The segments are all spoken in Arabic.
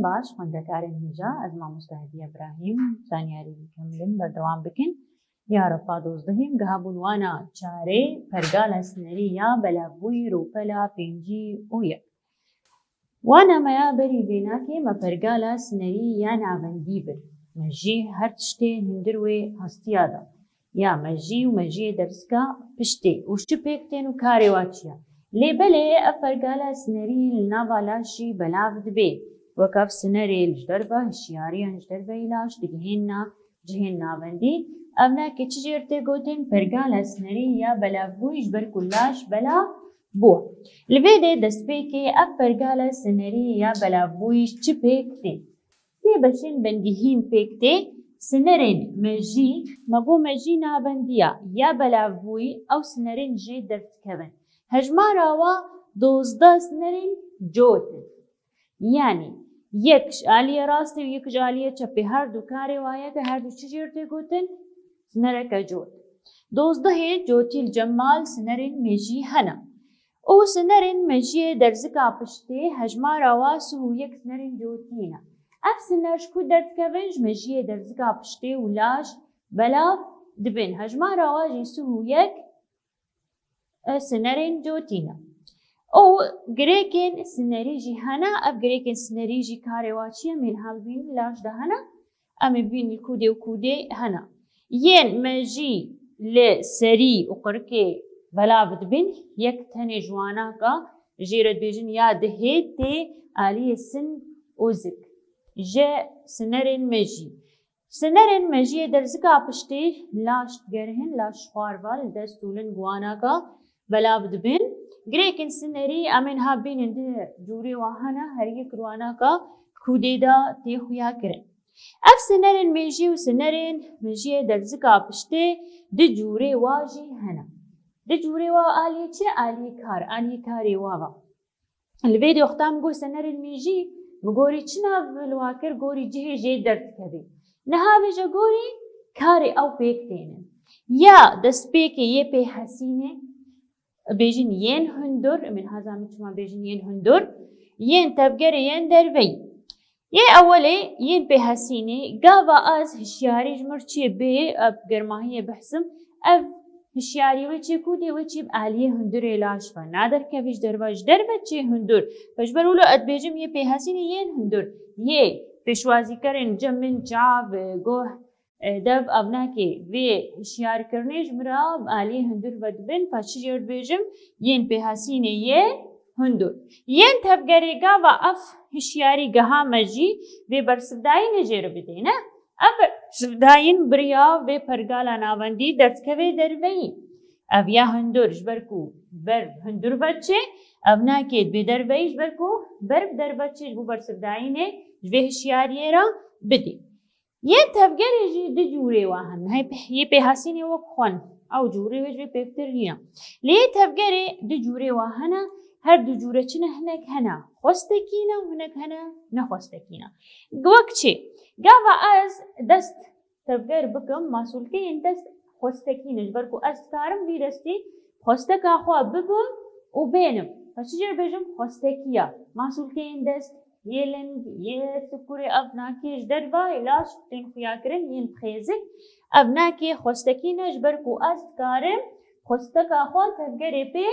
باش خوندەکارن هێژا ئەز مامۆستای ئەبراهیم زانیاری بکەملن بەردەوام بکەن یا رەفا دۆزدەهیم گەهابوونوانە چارێ پەرگالە سنەری یا بەلابووی ڕووپەلا پێنجی و یەک وانەمەیە بەری بێناکێ مە پەرگالە سنەری یا ناوەندی بر مەژی هەر شتێ هەندروێ هەستیادا یا مەژی و مەژیە دەرسکە پشتێ وشت پێکتێن و کارێوا چیە لێبەلێ ئە پەرگالە سنەری لناڤالاشی بەلاو دبێ وەکەف سنەرێ لژدەربە هشیاریە هەژدەربەی لاش دگهێننا جهێن ناوەندی ئەڤناکێ چ جێر تێگوتن پەرگالە سنەری یا بەلابوویش بەرکولاش بەلا بووە لەوێدێ دەستپێکێ ئەف پەرگالە سنەری یا بەلابوویش چ پێکتێ سێ بەشین بەندیهین پێکتێ سنەرێن مەژی مەبۆ مەژی نابەندیە یا بەلابووی ئەو سنەرێن ژێ دەرسکەون هەژماراوە دۆزدە سنەرێن جۆتن یعنی یەکش ئالیە ڕاستی و یەکش ئالیە چەپێ هەردوو کارێ وایە کە هەردوو چ جێر تێگوتن سنەرەکە جۆت دۆزدەهێ جۆتیل جەمال سنەرێن مێژی هەنە ئەو سنەرێن مەژیە دەرزکا پشتێ هەژماراوە سو یەک سنەرێن جۆتینە ئەف سنەرش کو دەرزکەڤنج مەژیە دەرزکا پشتێ و لاش بەلاو دبن هەژماراوە ژی سو یەک سنەرێن جۆتینە ئەو گرێکێن سنەریژی هەنا ئەف گرێکێن سنەریژی کارێوا چیە مێنها ببین لاشدا هەنا ئەمێ ببینی کودێ و کودێ هەنا یەن مەژی لێ سەری و قڕکێ بەلاو دبن یەک تەنێ جواناکە ژێرە دبێژن یا دهێت تێ ئالیە سن ئۆزک ژە سنەرێن مەژی سنەرێن مەژیە دەرزکا پشتێ لاش گەرهن لاش خوارڤال دەستولن گواناکە بەلاو دبن گرێکن سنەری ئەمێن هابینن جوورێ وا هەنا هەریە کرواناکە کودێدا تێخویا کرن ئەف سنەرێن مێژی و سنەرێن مەژیە دەرزکا پشتێ دە جوورێ واژی هەنا دە جوورێ وا ئالیە چێ ئالیە کار ئالیە کارێ واوە لەوێ دۆختام گۆ سنەرێن مێژی بگۆری چ ناڤلوا کرد گۆری جهێ ژێ دەردکەبێ نەهاوێژە گۆری کارێ ئەو پێکتێنن یا دەستپێکێ یێ پێ هەسینێ بێژین یەن هەندور من هەزانم چما بێژین یەن هەندور یەن تەبگەرە یەن دەرڤەی یێ ئەوەلێ یەن پێ هەسینێ گاڤە ئاز هشیاریش مر چێ بێ ئەف گەرماهیە بەحسم ئەف هشیاریوە چێ کودێوە چێ ئالیە هەندورێ لاشفە نادەرکەڤیش دەرڤەش دەرڤە چێ هەندور پەشبەرولۆ ئەدبێژم یێ پێ هەسینێ یەن هەندور یێ پێشوازیکەرن جە من چاڤ گۆه دەv ئەڤناکێ vê hişyarkirinê ji mirav aliyê hundur vedibin paşî jê dibêjim yên pêhasînê yê hundur yên tevgerê gava ev hişyarî geha me jî vê bersivdayînê jê re bidê ne ev sivdayîn biriya vê pergala navendî derdkevê derveyî ev ya hundur ji ber ku ber hundur veçê ev nakê bê derveyî ji ber ku ber derveçê ji bo bersivdayînê ji vê hişyariyê re bidê یەن تەبگەرێژی دە جوورێ وا هەن یێ پێهاسینێ وەک خوان ئەو جوورێ وێژ وێ پێکتر نییە لێ تەبگەرێ دە جوورێ وا هەنە هەردوو جوورە چنە هەنێک هەنا خۆستەکینە و هەنێک هەنە نەخۆستەکینە وەک چێ گاڤە ئەز دەست تەبگەر بکەم ماسوولکەیەن دەست خۆستەکینە ji ber ku ez dikarim vî destê xwesteka xwe bibim û bênim paşî jê bêjim xwestekiya masûlkeyên dest yê ling yê sikurê ev nakê ji derve îlaş tên xuyakirin yên xêzik ev nakê xwestekîne ji ber ku ez dikarim xwesteka xwe tevgerê pê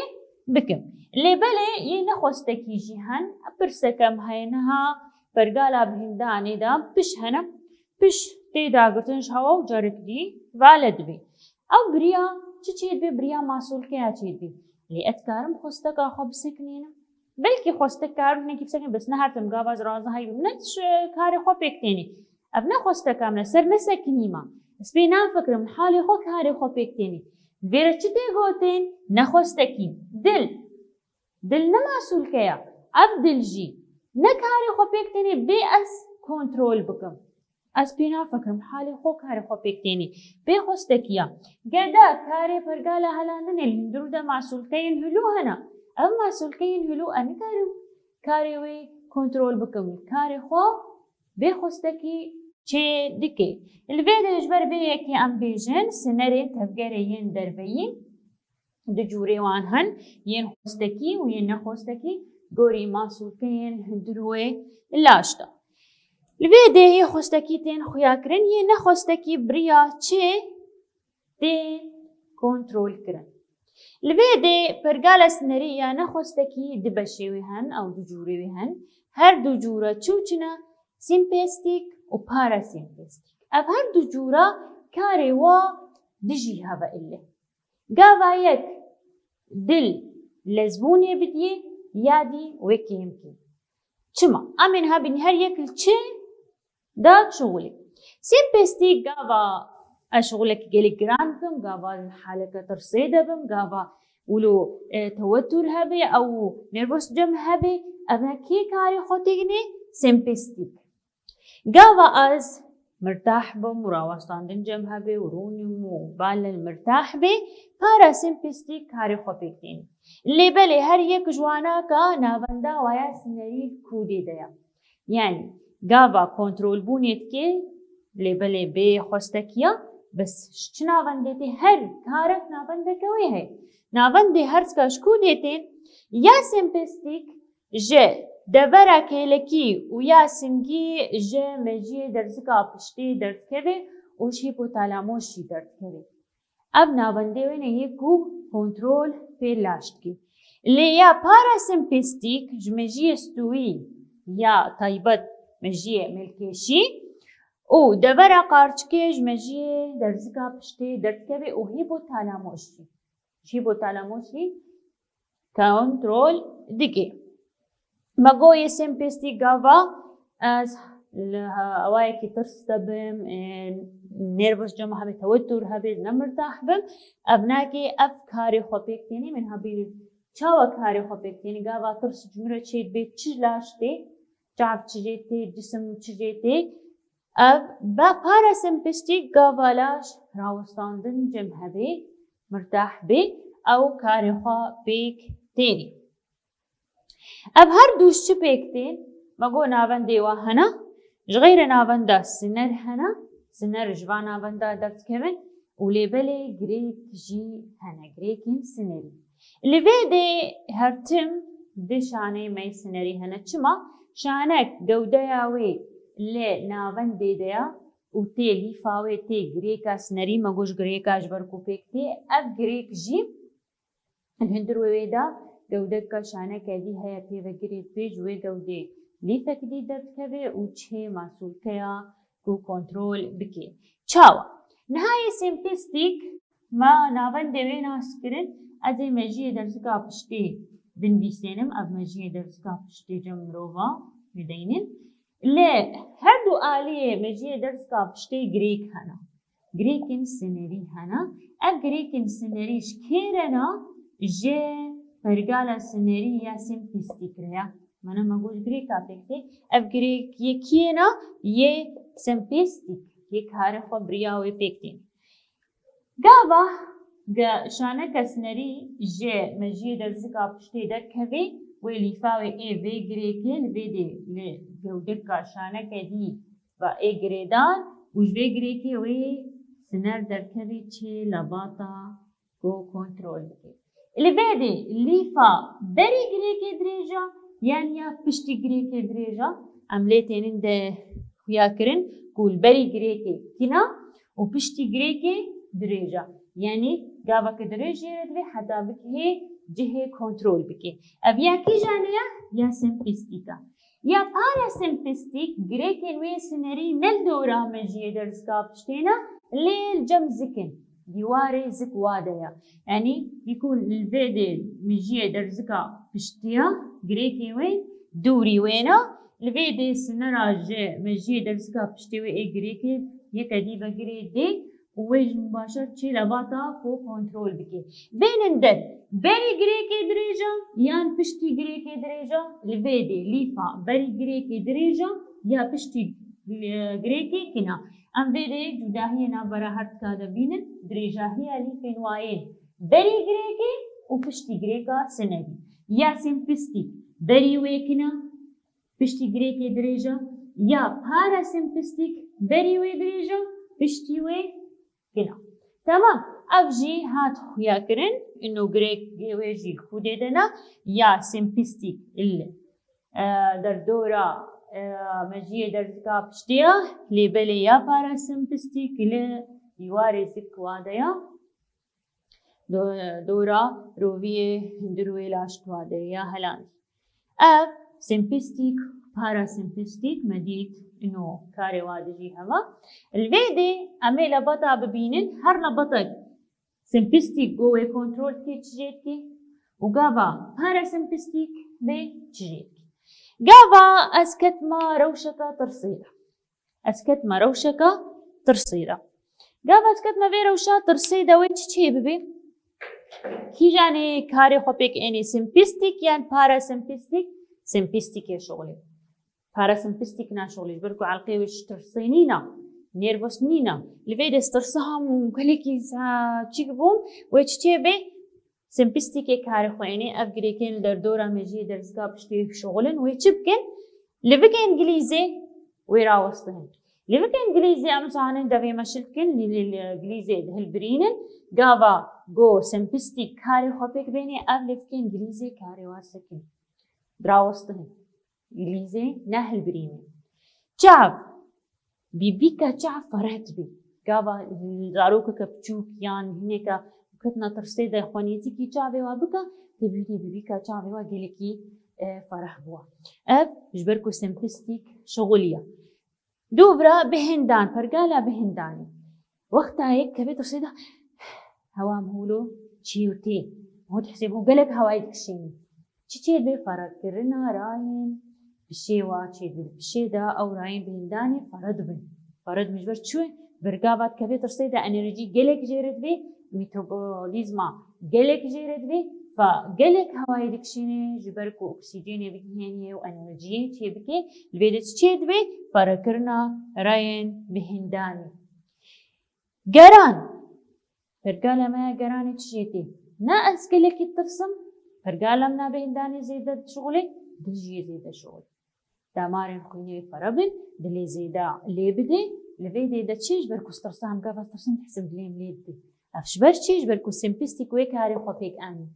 bikim lêbelê yê nexwestekî jî hen pirsek em heye niha pergala bihîndanê de piş hene piş tê dagirtin ji hewa û carek dî vale dibê ew biriya çi çê dibê biriya masûlkeya çê dibê lê ez dikarim xwesteka xwe bisekînim belkî xwestek karim hinekî bisekînim bes nehatim gava ez razi heyîm ne karê xwe pêktênî ev ne xwesteka min e ser nesekînîma ez pê nafikirim halê xwe karê xwe pêktênî vê re çi tê gotin nexwestekî dil dil ne masûlkeya ev dil jî ne karê xwe pêktênî bê ez kontrol bikim ez pê nafikirim halê xwe karê xwe pêktênî bê xwestekiya geda karê pergala helandinê li hundir de masûlkeyên hilû hene ev masûlkeyên hilû em nikarim karê wê kontrol bikim karê xwe bê xwestekî çê dike li vê de ji ber vê yekê em bêjin sinerên tevgerê yên derveyî di cûrê wan hen yên xwestekî û yên nexwestekî gorî masûlkeyên hundir wê laş da الفيدي هي خوستكي تين خياكرن هي نخوستكي بريا چه تين كنترول كرن. الفيدي برقالة سنرية نخوستكي دبشيوي هن أو دجوري هن هر دجورة چوچنا سيمبستيك و باراسيمبستيك. أف هر دجورة كاري وا دجي هوا إله قاوا يك دل لزبوني بديه يادي ويكي يمكن چما أمن هابين هر يكل چه دا شغلي سيمبستيك قاوا أشغلك جيلي جرانكم قاوا حالك ترصيدة بم قاوا ولو توتر هبي أو نيرفوس جم هبي أبنا كي كاري خوتيني سيمبستيك قاوا أز مرتاح بم وراوستاندن جم هبي ورونيم وبال المرتاح بي باراسيمبستيك كاري خوتيني اللي بالي هر يك جوانا كا نابندا ويا سنري كودي ديا يعني قاوا كنترول بونيت كي اللي بالي بي خوستكيا بس شچ نابندتي هر كارك نابنده كوي هي نابنده هرس کا شكو ديتين يا سيمبستيك جي دبرا كيلكي ويا سنگي جي مجي درزكا پشتي درد كوي وش هيپوتالاموس درد كوي अब नाबंदे हुए नहीं को कंट्रोल पे लास्ट की ले या पारासिम्पस्टिक जमेजी استوي या طيبت مجي ملكشي او دبرا قارچكي جمجي درزكا پشتي درد كوي او هيپوتالاموس هيپوتالاموس कंट्रोल दिखे مگو ये सिम्पस्टिक गावा از هواي كي ترستبم نيرفوس جمع هبي توتر هبي نمرتاح بم ابناكي افكاري خوبيكتيني من هبي چاوا كاري خوبيكتيني قاوا ترس جمرة چيد بيت چلاشتي چاف چجيتي جسم چجيتي اب با پاراسيمبستيك قاوالاش راوستاندن جم هبي مرتاح بي او كاري خوبيكتيني اب هر دوش چه بيكتين مگو ناون ديوا هنا جغير ناون دا سنر هنا سنر جوا ناون دا درد كمن وليبلي جريك جي هنا جريكين سنري اللي بيدي هرتم دي شاني ماي سنري هنا چما شانك دوداياوي اللي ناون دي ديا وتي ليفاوي تي جريكا سنري مگوش جريكا جبركو بيكتي اف جريك جي الهندر ويدا جودك شانه كدي هي في وجريت بيج وجودي ليفك دي درد كبه وچه مسؤول كيا کو كنترول بكي چاوا نهاية سيمبستيك ما ناون دوي ناسكرن ازي مجي درسكا پشتي بن بيسينم اب مجي درسكا پشتي جمروها مدينين لي هر دو آلية مجي درسكا پشتي جريك هنا جريكن سنري هنا اب جريكن سنريش كيرنا جي فرقالة سنرية سيمبستيك ريا مانا مقول جريكا بيكتي اف جريك يكينا يه سيمبستيك يك هارفا برياوي بيكتين قابا شانك سنري جي مجي درزكا بشتي دركبي ويليفاوي اي في جريكين فيدي لجودكا شانك دي با اي جريدان وش في جريكي وي سنر دركبي تشي لباطا كو كنترول بكي اللي بيدي ليفا بري جريكي دريجا يعني يا بشتي جريكي دريجا عملتين ده خياكرن قول بري جريكي كنا وبشتي جريكي دريجا يعني قابك دريجي ردوي حتى بك هي جهة كنترول بكي أبيا كي جانيا يا سيمبستيكا يا باراسيمبستيك جريكي وي سنري نلدورا مجيه درسكا بشتينا ليل جم زكن ديواري زك واديا يعني يكون الفيدي مجيه درزكا بشتيا جريكي وين دوري وينا الفيدي سنراج مجيه درزكا بشتيوي اي جريكي يكدي بجري دي ووجه مباشر شي لباطا كو كنترول بكي بين اندر بري جريكي دريجا يان بشتي جريكي دريجا الفيدي ليفا بري جريكي دريجا يا بشتي جريكي كنا ام فيدي جداهي نابرا هرت كادا بينن دريجا هي اللي في نواين بري جريكي وبشتي جريكا سنري يا سيمبستي بري ويكنا بشتي جريكي دريجا يا باراسيمبستيك بري وي دريجا بشتي وي كنا تمام افجي هات خويا كرن انه جريك ويجي خودي دنا يا سيمبستيك اللي دردورا مجيء درزكا بشتيا لبلي يا باراسمبستيك ليواري سكواديا دورا روبيه دروي لاشتواديا هلان سمبستيك باراسمبستيك مديت إنه كاري وادجي هوا الفيدي أمي لبطا ببينن هر لبطا سمبستيك جوه كنترول كي تجيتكي وقابا باراسمبستيك بي تجيتكي قابا أسكت ما روشكا ترصيدا أسكت ما روشكا ترصيدا قابا أسكت ما في روشا ترصيدا ويتشي ببي كي جاني كاري خوبيك إني سمبستيك يعني باراسمبستيك سمبستيك يا شغلي باراسمبستيك نا شغلي بركو عالقي وش ترصينينا نيرفوس نينا لفيدس ترصهم وكليكي تشيكبوم ويتشي بي سمبستيك كاري خويني أفجريكين دردورا مجي درزقا بشتي شغلن ويتشبكن لفكي إنجليزي ويراوستهن لفكي إنجليزي أمسانن دفي مشلكن للإنجليزي دهالبرينن قابا جو سمبستيك كاري خوبيك بيني أفلفكي إنجليزي كاري واسكن دراوستهن إنجليزي نهالبرينن جاب بيبيكا جاب فرات بي قابا زاروكا كبچوك يان هنيكا كتنا ترصيدا خوانيتي كي جابي وابكا تبيني بيبيكا جابي وقلكي فرح بوا جبركو سمبستيك شغولية دوبرا بهندان فرقالا بهنداني وقتها هيك كبي ترصيدا هوا مهولو تشيوتي هو تحسبو قلك هواي تكشيني تشي بي فرق كرنا راين بشيوا تشي بشيدا او راين بهنداني فرد مجبر شوي برقابات كبي ترصيدا انرجي قلك جيرت بي ميتابوليزما قلك جيرت بي فقلك هواي دكشيني جبركو اكسجيني بكهيني وانرجي تشي بكي البيدت تشيد بي فرقرنا راين بهنداني قران فرقالا ما قراني تشيتي نا اسكلك التفصم فرقالا منا بهنداني زيادة شغلي دجي زيادة شغلي دامارن خويني فربن دلي زيادة اللي بدي لفيدي دا تشيج بركو استرسام قافا استرسام تحسب ليم ليدي افش برشيج بركو سمبستيك ويك هاري خوفيك اني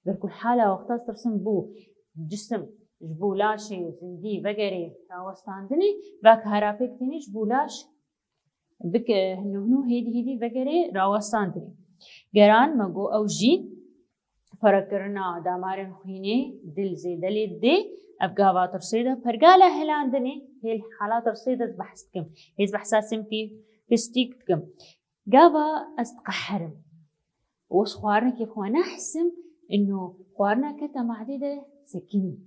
بركو الحالة وقتا استرسام بو جسم جبولاشي زندي بقري راوستاندني باك هارابيك تيني جبولاش بك هنو هيدي بقري راوستاندني قران مقو او جي فرقرنا دامارن خويني دل زيادة ليدي أبقى ترصيدة فرقالة هلاندني هي الحالات ترصيدة بحثتكم هي بحثات سمبي بستيكتكم قابا أستقحرم وصخوارنا كيف هو نحسم إنه خوارنا كتا معددة سكيني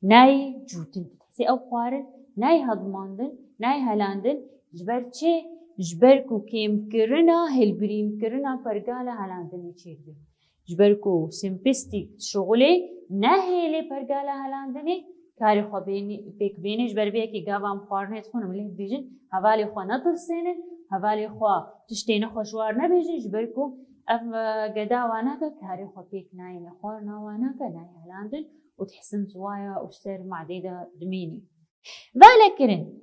ناي جوتن تحسي أو خوارن ناي هضماندن ناي هلاندن جبرتشي جبركو كيم كرنا هالبريم كرنا فرقالة هلاندن يشيردن جبركو سمبستيك شغلي نهيلي فرقالة هلاندني كاري خو بيك بيني جبر بيكي قابام خوارنا يتخون مليه بيجن هفالي خو نطر سينن هفالي خو تشتين خو شوار نبيجن جبركو اف قدا واناكا كاري خو بيك ناي نخورنا واناكا ناي هلاندن وتحسن زوايا وشتر معديدة دميني بالكرن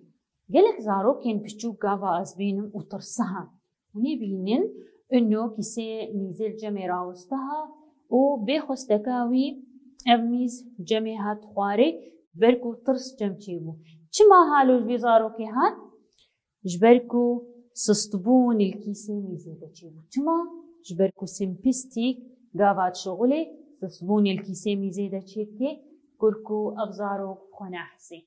قلك زاروكين بشتو قابا أزبينم وترصها ونبينن إنه كيسي ميزل جمي راوستها وبيخستكاوي أميز جمي هات خواري بركو ترس جم چيبو چما هالو البيزارو كي هات جبركو سستبون الكيسي ميزل چيبو چما جبركو سمبستيك قابات شغلي سستبون الكيسي ميزل چيبكي كركو أغزارو خونا حسي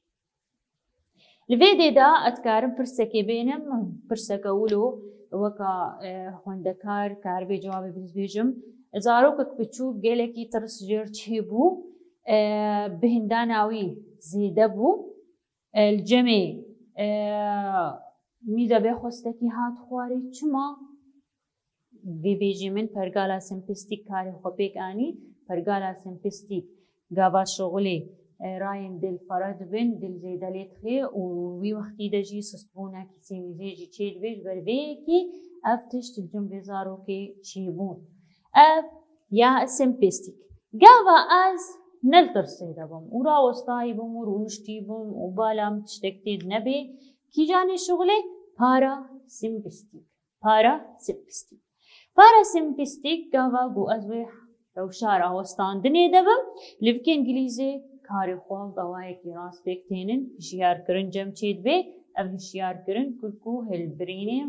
الفيديو دا أتكارم برسكي بينم برسكا ولو وكا هوندكار كاربي جوابي بيجم زاروكك بتشوف جيلكي ترس جير تشيبو بهنداناوي زيدبو الجمي ميدا بخوستكي هات خواري چما بيجي من فرقالا سمبستيك كاري خوبيك اني فرقالا سمبستيك قابا شغلي راين دل فرد بن دل زيداليت خي ووي وقتي دجي سستبونا كيسي ميزيجي تشيد بيج بربيكي افتش تلجم بزاروكي تشيبون اف يا سمبستيك قابا از نلتر سيدا بم ورا وسطاي بم ورونشتي بم وبالام تشتكتيد نبي كي جاني شغلي بارا سمبستيك بارا سمبستيك قابا قو ازوي روشارا وستان دني دبم لبكي انجليزي کاری خۆڵ دەوایەکی ڕاست پێکتێنن هشیارکردن جەم چێت بێ ئەم هشیارکردن کورک و هەلبرینێ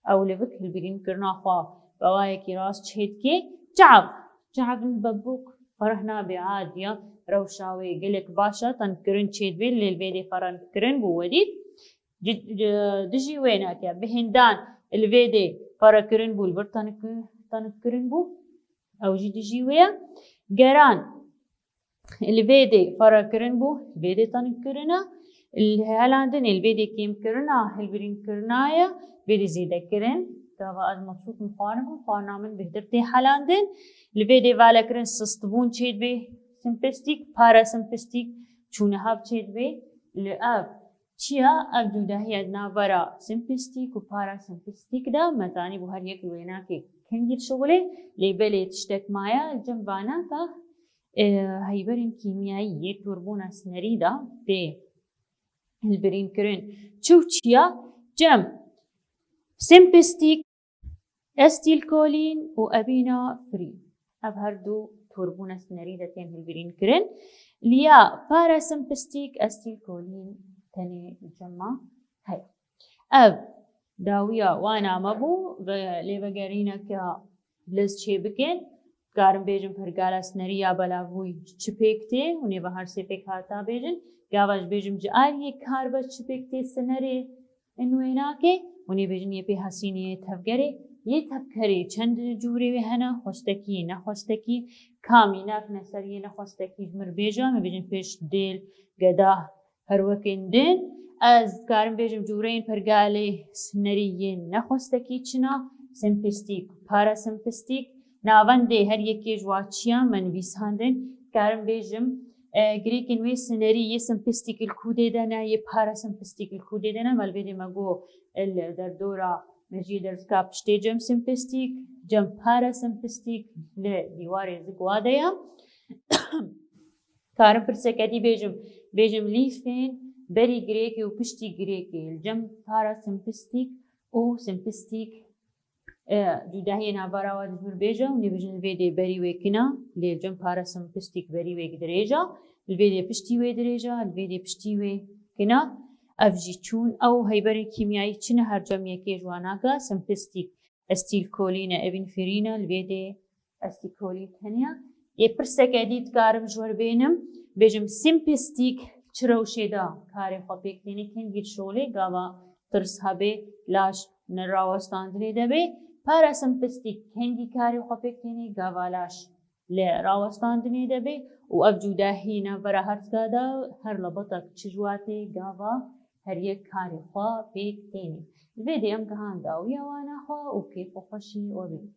ئەو لەبک هەلبرینکردنا خوا بەوایەکی ڕاست چێتکێ جعبن بەبووک فەرح نابێ عادیە ڕەوشاوێ گەلێک باشە تەنکردن چێت بێ لێلبێدێ فەرەنکردن بوو وەدیت دژی وێ ناکە بهێندان لێدێ فەرەکردن بوو بەر تەنکردن بوو ئەوژی دژی وەیە گەران لێدێ فەرەکردن بوو لێدێ تەنکردنە هەلاندن لێدێ کێمکردنا هەلبرینکردنایە بێدێ زیدەکردن داوا از مبسوط مخوانم خوانامن بهتر تی حلاندن لبیدی والا کرن سستبون چید بی سمپستیک پارا سمپستیک چونه هاب چید بی لعب چیا اب جوداهی نابرا سمپستیک و پارا سمپستیک دا مزانی بو هر یک وینا که کنگیر شغله لیبلی تشتک مایا جنبانا تا هیبرین کیمیایی یه توربون اسنری دا تی هلبرین کرن چیا جم سمپستیک استیل کولین و ابینا فری اب هر دو توربون اسنری دا تیم هلبرین کرن لیا پارا سمپستیک استیل کولین تنی جمع هاي اب داویا وانا مبو لیوگرینا که بلز چه بکن کارم بیجم پرگال اسنری یا بلاوی چپیکتی ونی به هر سپیک هاتا بیجن گاواش بیجم جاری یک کار بس چپیکتی سنری انوینا که ونی بیجن یه پی حسینی تفگری یه تفکری چند جوری و هنا خوستکی نه خوستکی کامی نف نسری نه خوستکی مر بیجم بیجن پیش دیل گدا هر وکندن از کارم بیجم جوری این پرگالی سنری نه خوستکی چنا سمپستیک پارا سمپستیک ناونده هر یکی جواتشیا من ویساندن کارم بیجم گریکن وی سنری یه سمپستیک الکوده دنا یه پارا سمپستیک الکوده دنا مال بیدی مگو در دورا مجید درسکا پشتی جم سمپستیک جم پارا سمپستیک لدیواری زگوادیا کارم پرسکتی بیجم لیفین بری گریکی و پشتی گریکی جم پارا سمپستیک او سمپستیک جوداهی نابرا و دزمر بیجا و نبیجن الویده بری ویکنا لی جم پارا سمپستیک بری ویک دریجا الویده پشتی وی دریجا الویده پشتی وی کنا افجی چون او هیبری کیمیایی چنه هر جمعی که جواناکا سمپستیک استیل کولین ابن فرینا الویده استیل کولین تنیا یه پرسک ادید کارم جور بینم بیجم سمپستیک چروشه دا کارم خواهی کنی کنگیر شوله گاوا ترس هبه لاش نراوستاندنی دبه پارا سمپستیک هنگی کاری خواهی کنی گاوا لاش لراوستاندنی دبه و اف جوداهی نبرا هرزگادا هر لبطک چجواتی گاوا هر یک کاری خواهی کنی الویدی ام کهان داوی وانا خواه و کیف و خوشی و بید